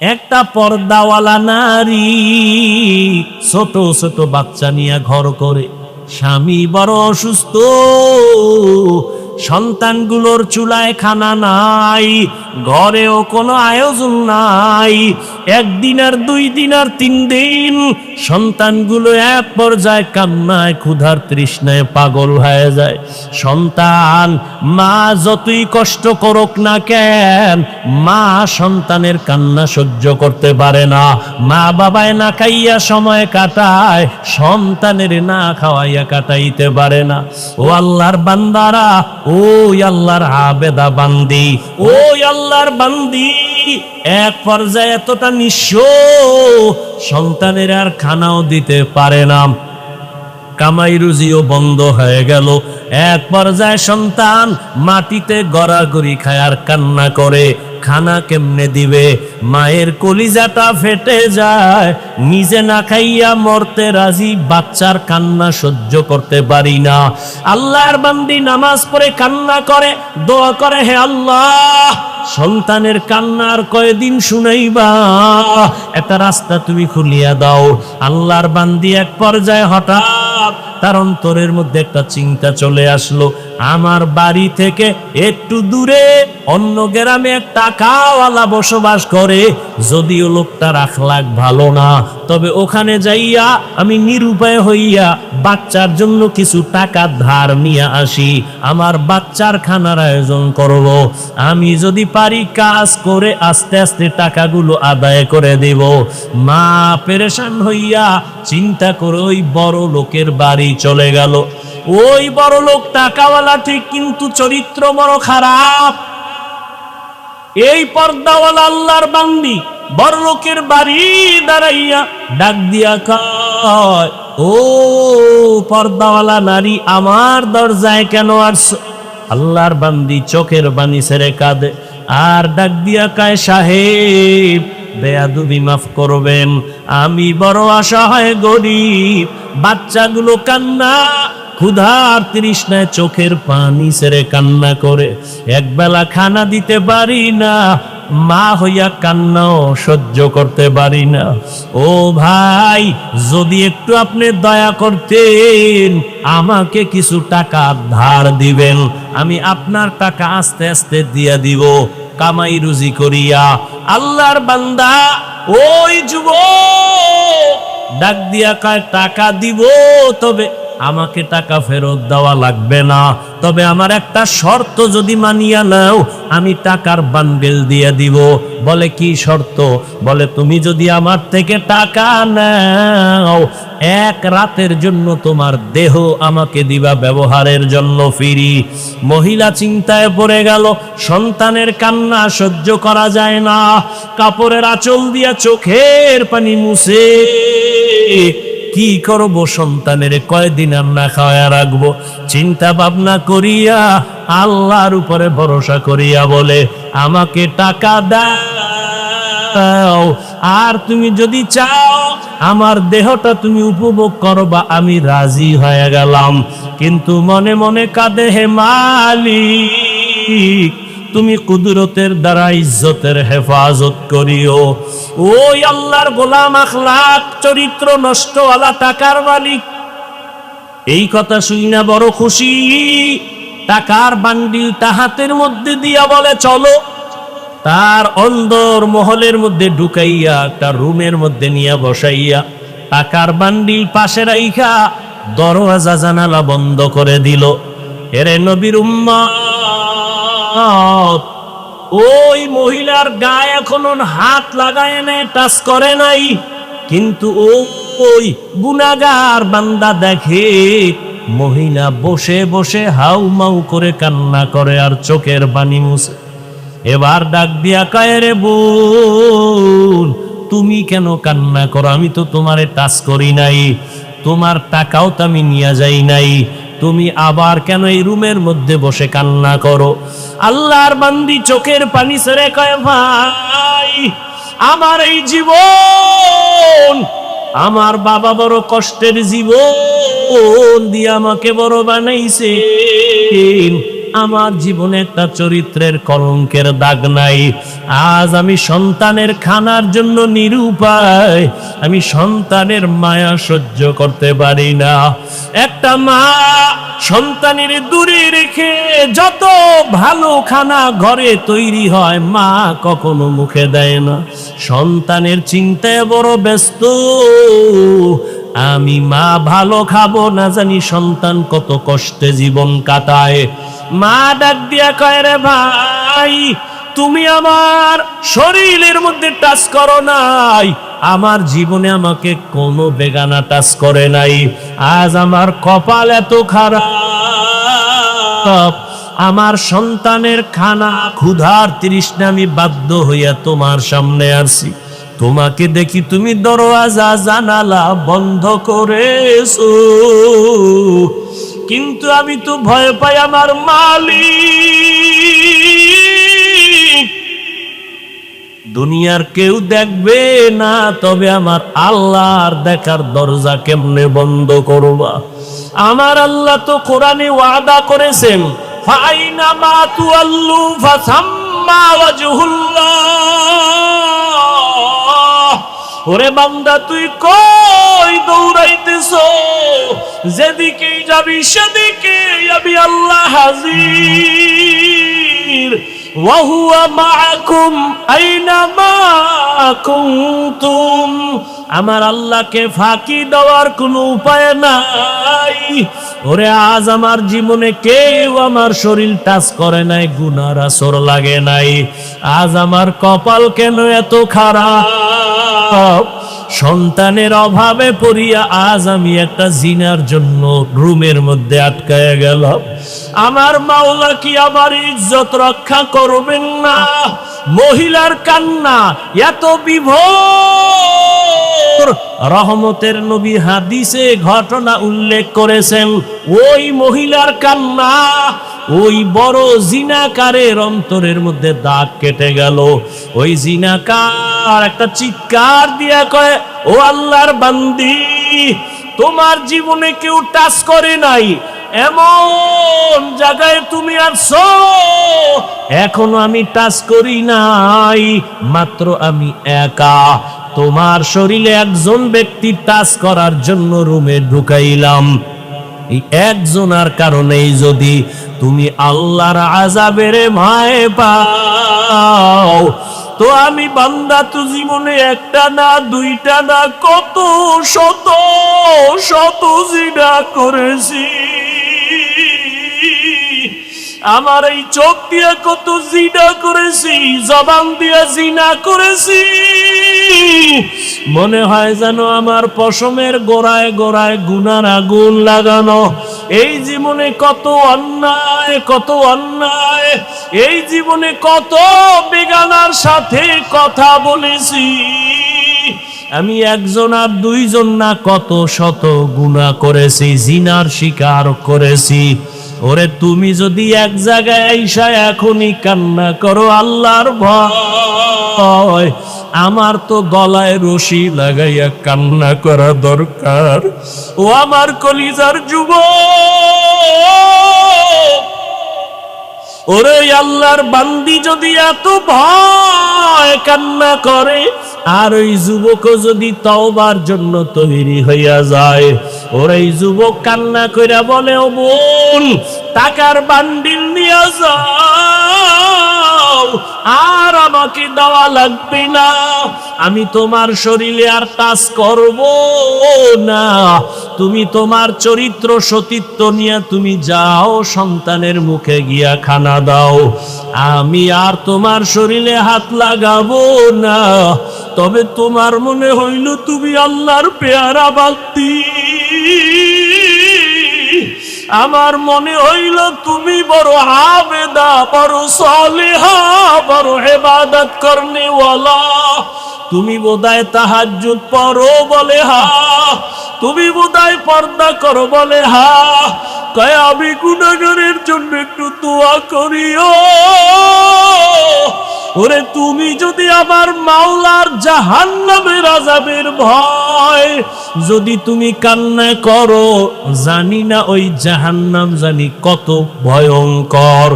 একটা পর্দাওয়ালা নারী ছোট ছোট বাচ্চা নিয়ে ঘর করে, স্বামী বড় অসুস্থ, সন্তানগুলোর চুলায় খানা নাই, ঘরেও কোনো আয়োজন নাই। একদিন আর 2 দিন আর 3 দিন সন্তানগুলো এক পর্যায়ে কান্নায় ক্ষুধার তৃষ্ণায় পাগল হয়ে যায়। সন্তান মা যতই কষ্ট করুক না কেন, মা সন্তানের কান্না সহ্য করতে পারে না। মা বাবায় না খাইয়া সময় কাটায়, সন্তানের না খাওয়াইয়া কাটাইতে পারে না। ও আল্লাহর বান্দারা, ওই আল্লাহর আবেদা বান্দি, ওই আল্লাহর বান্দি এক পর্যায়ে এতটা নিঃস্ব, সন্তানের আর খানাও দিতে পারে না, কামাই রুজিও বন্ধ হয়ে গেল। এক পর্যায়ে সন্তান মাটিতে গড়াগড়ি খায় আর কান্না করে, খানা কেমনে দিবে? মায়ের কলিজাটা ফেটে যায়, নিজে না খাইয়া মরতে রাজি, বাচ্চার কান্না সহ্য করতে পারি না। আল্লাহর বান্দি নামাজ পড়ে কান্না করে, দোয়া করে, হে আল্লাহ সন্তানের কান্নার কয়দিন শুনাইবা, একটা রাস্তা তুমি খুলিয়া দাও। আল্লাহর বান্দি এক পর্যায়ে হঠাৎ তার অন্তরের মধ্যে একটা চিন্তা চলে আসলো, আমার বাড়ি থেকে একটু দূরে অন্য গ্রামে এক টাকাওয়ালা বসবাস করে, যদিও লোকটার আখলাক ভালো না, তবে ওখানে যাইয়া আমি নিরুপায় হইয়া বাচ্চার জন্য কিছু টাকা ধার নিয়ে আসি, আমার বাচ্চার খানার আয়োজন করব। আমি যদি পারি কাজ করে আস্তে আস্তে টাকাগুলো আদায় করে দেব। মা পেরেশান হইয়া চিন্তা করে ওই বড় লোকের বাড়ি চলে গেল। ওই বড় লোক টাকাওয়ালা ঠিক, কিন্তু চরিত্র বড় খারাপ। এই পর্দাওয়ালা আল্লাহর বান্দি বড় লোকের বাড়ি দাঁড়াইয়া ডাক দিয়া কয়, ও পর্দাওয়ালা নারী, আমার দরজায় কেন আসছো? আল্লাহর বান্দি চোখের পানি ছেড়ে কাঁদে আর ডাক দিয়া কয়, সাহেব বেয়াদবি মাফ করবেন, আমি বড় অসহায় গরিব, বাচ্চাগুলো কান্না ক্ষুধার তৃষ্ণায় চোখের পানি ছেড়ে কান্না করে, একবেলা খানা দিতে পারি না, মা হইয়া কান্নাও সহ্য করতে পারি না। ও ভাই, যদি একটু আপনি দয়া করতেন, আমাকে কিছু টাকা ধার দিবেন, আমি আপনার টাকা আস্তে আস্তে দিয়া দিব, কামাই রুজি করিয়া। আল্লাহর বান্দা ওই যুবক ডাক দিয়া কয়, টাকা দিব, তবে আমাকে টাকা ফেরত দেওয়া লাগবে না, তবে আমার একটা শর্ত যদি মানিয়া নাও, আমি টাকার বান্ডেল দিয়ে দিব। বলে কি শর্ত? বলে তুমি যদি আমার থেকে টাকা নাও, 1 রাতের জন্য তোমার দেহ আমাকে দিবা ব্যবহারের জন্য ফ্রি। মহিলা চিন্তায় পড়ে গেল, সন্তানের কান্না সহ্য করা যায় না, কাপড়ের আঁচল দিয়া চোখের পানি মুছে কি করব, সন্তানের কয়দিন আর না খাওয়া রাখবো, চিন্তা ভাবনা করিয়া আল্লাহর উপরে ভরসা করিয়া বলে, আমাকে টাকা দাও, আর তুমি যদি চাও আমার দেহটা তুমি উপভোগ করবা, আমি রাজি হয়ে গেলাম। কিন্তু মনে মনে কাঁদে, হে মালিক, তুমি কুদরতের দ্বারা ইজ্জতের হেফাজত করিও। ওই আল্লাহর গোলাম আখলাক চরিত্র নষ্টওয়ালা টাকার মালিক এই কথা শুইনা বড় খুশি, টাকার বান্ডিলটা হাতের মধ্যে দিয়া বলে, চলো। তার অন্দর মহলের মধ্যে ঢুকাইয়া একটা রুমের মধ্যে নিয়ে বসাইয়া টাকার বান্ডিল পাশে রাইখা দরওয়াজা জানালা বন্ধ করে দিল। এরে নবীর উম্মত, ওই মহিলার গায়ে এখনো হাত লাগায় নাই, টাচ করে নাই, কিন্তু ওই গুনাহগার বান্দা দেখে মহিলা বসে বসে হাউ মাউ করে কান্না করে আর চোখের পানি মুছে। এবার ডাক দিয়া কয়, রে বোন, তুমি কেন কান্না করো? আমি তো তোমারে টাচ করি নাই, তোমার টাকাও তো আমি নিয়ে যাই নাই, তুমি আবার কেন এই রুমের মধ্যে বসে কান্না করো? আল্লাহর বান্দি চোখের পানি ছেড়ে কয়, ভাই, আমার এই জীবন, আমার বাবা বড় কষ্টের জীবন দিয়ে আমাকে বড় বানাইছে, আমার জীবনে একটা চরিত্রের কলঙ্কের দাগ নাই। আজ আমি সন্তানের খানার জন্য নিরুপায়, আমি সন্তানের মায়া সহ্য করতে পারি না। একটা মা সন্তানের দূরে রেখে যত ভালো খানা ঘরে তৈরি হয় মা কখনো মুখে দেয় না, সন্তানের চিন্তায় বড় ব্যস্ত। আমি মা ভালো খাবো না জানি সন্তান কত কষ্টে জীবন কাটায়। মা ডাক দিয়া কয়, রে ভাই তুমি আমার শরীরের মধ্যে টাচ করো নাই, আমার জীবনে আমাকে কোনো বেগানা টাচ করে নাই। আজ আমার কপাল এত খারাপ, আমার সন্তানের খানা ক্ষুধার তৃষ্ণা আমি বাধ্য হইয়া তোমার সামনে আসি। তোমাকে দেখি তুমি দরওয়াজা জানালা বন্ধ করেছো, কিন্তু আমি তো ভয় পাই আমার মালিক দুনিয়ার কেউ দেখবে না, তবে আমার আল্লাহর দেখার দরজা কেমনে বন্ধ করবা? আমার আল্লাহ তো কোরআনে ওয়াদা করেছেন, ফাইনামা তুআল্লু ফাসাম্মা ওয়াজহুল্লাহ। ওরে বান্দা তুই কই দৌড়াইতেছো? যেদিকেই যাবি সেদিকেই আমি আল্লাহ হাজির। ওয়াহুয়া মাআকুম আইনামা কুনতুম। আমার আল্লাহকে ফাঁকি দেওয়ার কোনো উপায় নাই। ওরে আজ আমার জীবনে কেউ আমার শরীর টাচ করে নাই, গুনার আসর লাগে নাই। আজ আমার কপাল কেন এত খারাপ? সন্তানের অভাবে পড়িয়া আজ আমি একটা জিনার জন্য রুমের মধ্যে আটকায়া গেলাম। আমার মাওলা কি আমার ইজ্জত রক্ষা করবেন না? মহিলার কান্না এত বিভোর, রহমতের নবী হাদিসে ঘটনা উল্লেখ করেছেন। ওই মহিলার কান্না ওই বড় জিনাকারের অন্তরের মধ্যে দাগ কেটে গেল। ওই জিনাকার একটা চিৎকার দিয়া কয়, ও আল্লাহর বান্দি, তোমার জীবনে কেউ টাচ করে নাই, এমন জায়গায় তুমি আছো এখনো আমি টাচ করি নাই, মাত্র আমি একা। তোমার শরীরে একজন ব্যক্তি টাচ করার জন্য রুমে ঢুকাইলাম। এই একজনের কারণেই যদি তুমি আল্লাহর আযাবের ভয় পাও, তো আমি বান্দা তো জীবনে একটা না দুইটা না কত শত শত জিনা করেছি। আমার এই চোখ দিয়ে কত জিনা করেছি, জবান দিয়ে জিনা করেছি। মনে হয় যেন আমার পশমের গোড়ায় গোড়ায় গুনার আগুন লাগানো। এই জীবনে কত অন্যায়, কত অন্যায়, এই জীবনে কত বেগানার সাথে কথা বলেছি। আমি একজন আর দুইজন না কত শত গুনাহ করেছি, জিনার শিকার করেছি। ওরে তুমি যদি এক জায়গায় আইসা এখনই কান্না করো আল্লাহর ভয়, আমার তো গলায় রশি লাগাইয়া কান্না করা দরকার। ও আমার কলিজার যুবক, ওরে আল্লাহর বান্দি যদি এত ভয় কান্না করে, আর ওই যুবক যদি তওবার জন্য তৈরি হইয়া যায়, ওরে যুবক কান্না কইরা বলে, ও বোন টাকার বান্ডিল নিয়ে যাও, আর আমাকে দেওয়া লাগবে না, আমি তোমার শরীরে আর টাচ করব না। তুমি তোমার চরিত্র সতীত্ব নিয়ে তুমি যাও, সন্তানের মুখে গিয়া খানা দাও, আমি আর তোমার শরীরে হাত লাগাবো না। তবে তোমার মনে হইল তুমি আল্লাহর পেয়ারা বান্দি, আমার মনে হইল তুমি বড় আবেদা, বড় সালেহা, বড় ইবাদত করনেওয়ালা, তুমি বোধহয় তাহাজ্জুদ পড়ো বলে হা, তুমি বোধহয় পর্দা করো বলে হা। কয় আমি গুনাহগারের জন্য একটু দোয়া করিও। ওরে তুমি যদি আমার মাওলার জাহান্নামের আযাবের ভয় হয়। যদি তুমি কান্না করো, জানি না ওই জাহান্নাম জানি কত ভয়ঙ্কর।